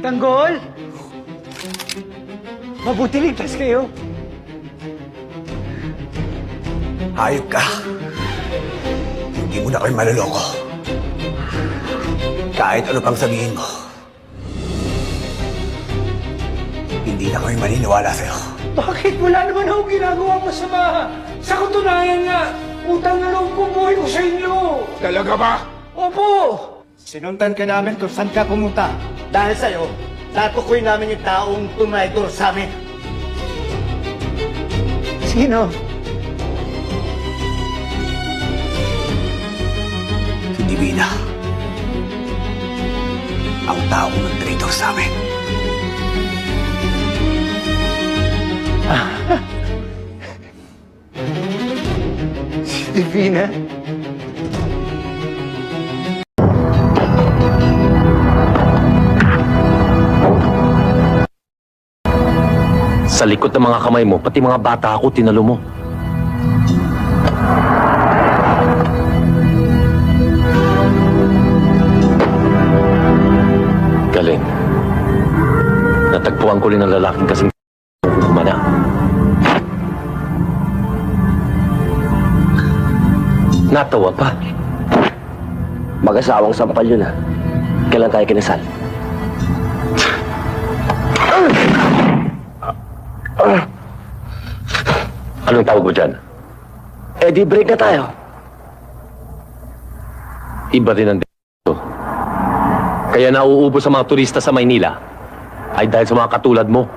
Tanggol! Mabuti ligtas kayo. Hayop ka. Hindi mo na kami maloloko. Kahit ano pang sabihin mo, hindi na kami maniniwala sa'yo. Bakit? Wala naman ako ginagawa masama. Sa katunayan nga, utang na loob kong buhay ko sa inyo. Talaga ba? Opo! Sinundan ka namin kung saan ka pumunta. Dahil sa'yo, natukoy namin yung taong tumaydor sa amin. Sino? Si Divina. Ang taong nag-traitor sa amin. Si Divina? Sa likod ng mga kamay mo, pati mga bata ako, tinalo mo. Galing. Natagpuan ko rin ang lalaking kasing kumana. Natawa pa. Mag-asawang sampal yun, ha? Kailan tayo kinasal? Anong tawag mo dyan? Eh, di break na tayo. Iba rin ang dito. Kaya nauubos sa mga turista sa Maynila ay dahil sa mga katulad mo.